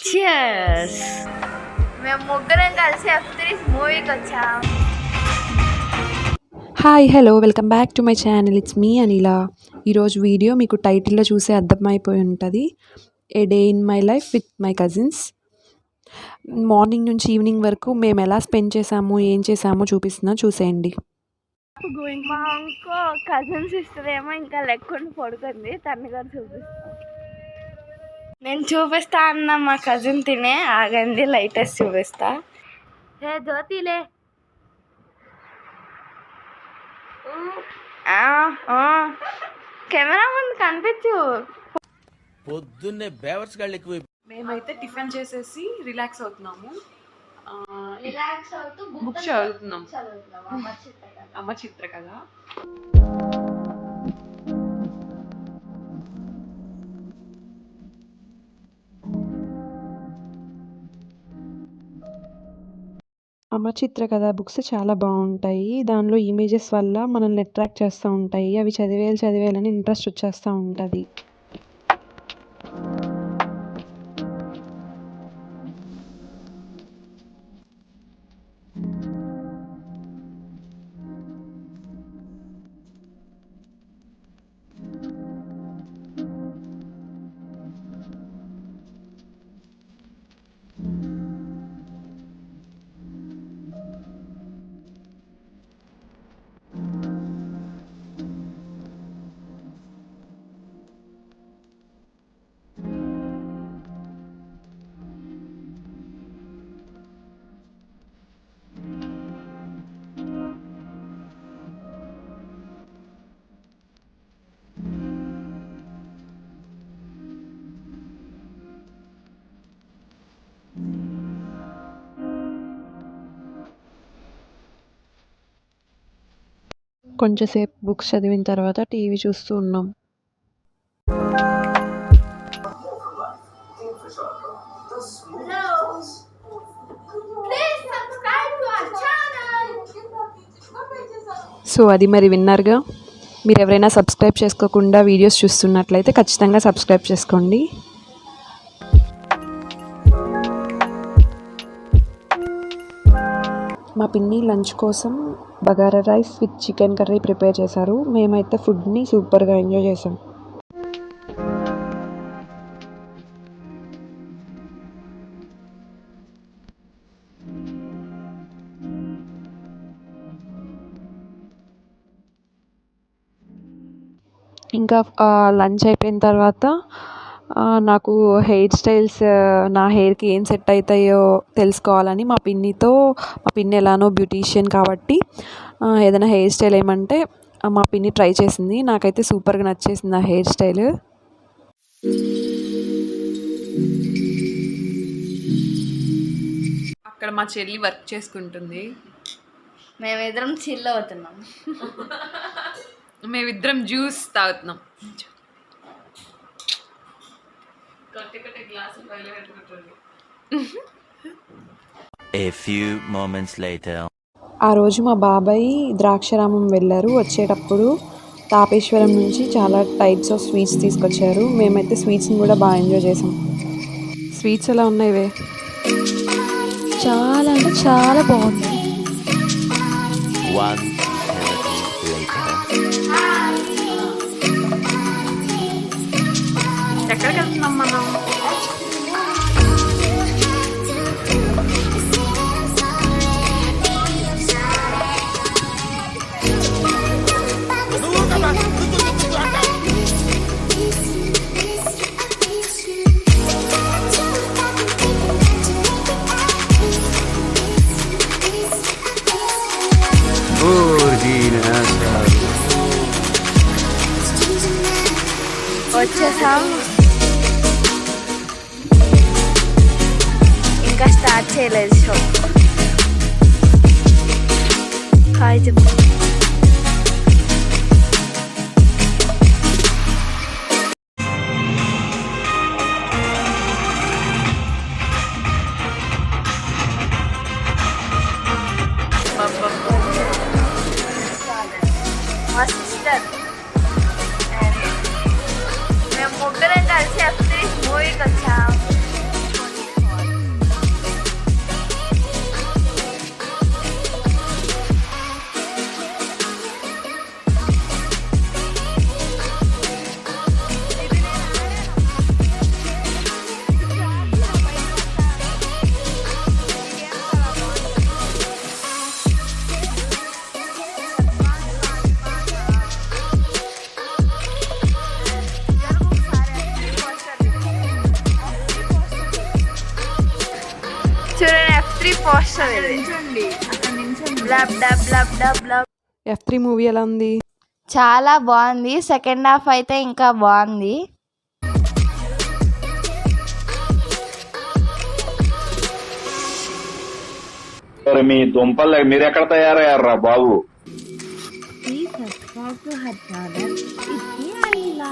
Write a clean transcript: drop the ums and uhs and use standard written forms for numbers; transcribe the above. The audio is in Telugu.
చియర్స్. మేము ముగ్గురం కలిసి F3 మూవీకి వచ్చాం. Hi hello welcome back to my channel. It's me Anila. ఈరోజు వీడియో మీకు టైటిల్లో చూసే అర్థమైపోయి ఉంటుంది. A day in my life with my cousins. Morning నుంచి ఈవినింగ్ వరకు మేము ఎలా స్పెండ్ చేసాము, ఏం చేసామో చూపిస్తున్నా, చూసేయండి. మా ఇంకో కజిన్ సిస్టర్ ఏమో ఇంకా లెక్కుండా పడుకుంది. తన్ని కూడా చూపిస్తాం. నేను చూపిస్తా అన్న మా కజిన్ తినే ఆగంది. లైటెస్ట్ చూపిస్తా. ఏ జ్యోతిలే. కెమెరా ముందు కనిపించు. పొద్దున్నే బేవర్స్ గాళ్ళు ఎక్కువ. మేమైతే టిఫిన్ చేసేసి రిలాక్స్ అవుతున్నాము. బుక్ చదువుతున్నాం. అమ్మ చిత్ర కదా. అమ్మ చిత్ర కథ బుక్స్ చాలా బాగుంటాయి. దానిలో ఇమేజెస్ వల్ల మనల్ని అట్రాక్ట్ చేస్తూ ఉంటాయి. అవి చదివేయాలని ఇంట్రెస్ట్ వచ్చేస్తూ ఉంటుంది. కొంచెంసేపు బుక్స్ చదివిన తర్వాత టీవీ చూస్తూ ఉన్నాం. సో అది మరి విన్నారుగా. మీరు ఎవరైనా సబ్స్క్రైబ్ చేసుకోకుండా వీడియోస్ చూస్తున్నట్లయితే ఖచ్చితంగా సబ్స్క్రైబ్ చేసుకోండి. మా పిన్ని లంచ్ కోసం bagara rice with chicken curry prepare చేశారు. మేమైతే ఫుడ్ని సూపర్గా ఎంజాయ్ చేసాం. ఇంకా లంచ్ అయిపోయిన తర్వాత నాకు హెయిర్ స్టైల్స్, నా హెయిర్కి ఏం సెట్ అవుతాయో తెలుసుకోవాలని మా పిన్ని ఎలానో బ్యూటీషియన్ కాబట్టి ఏదైనా హెయిర్ స్టైల్ ఏమంటే మా పిన్ని ట్రై చేసింది. నాకైతే సూపర్గా నచ్చేసింది ఆ హెయిర్ స్టైల్. అక్కడ మా చెల్లి వర్క్ చేసుకుంటుంది. మేమిద్దరం చిల్ అవుతున్నాం. మేమిద్దరం జ్యూస్ తాగుతున్నాం. A few moments later. ఆ రోజు మా బాబాయ్ ద్రాక్షారామం వెళ్ళారు. వచ్చేటప్పుడు తాపేశ్వరం నుంచి చాలా టైప్స్ ఆఫ్ స్వీట్స్ తీసుకొచ్చారు. మేమైతే స్వీట్స్ని కూడా బాగా ఎంజాయ్ చేసాం. స్వీట్స్ ఎలా ఉన్నాయివే? చాలా అంటే చాలా బాగుంది. ఎక్కడికి వెళ్తున్నాం మనం? వచ్చేసాం. ఇంకా స్టార్ట్ చేయలేదు షో. హాయ్ చెప్పు. మా సిస్టర్ మేము ముగ్గురం కలిసి F3 మూవీకి వచ్చాం. F3 పోస్టర్ ఇది. Blob dub blob dub blob. F3 movie ఎలా ఉంది? చాలా బాగుంది. సెకండ్ హాఫ్ అయితే ఇంకా బాగుంది. మీ దుంపలు మీరు ఎక్కడ తయారయ్యారా బాబు? Subscribe to her channel. It's Ayla.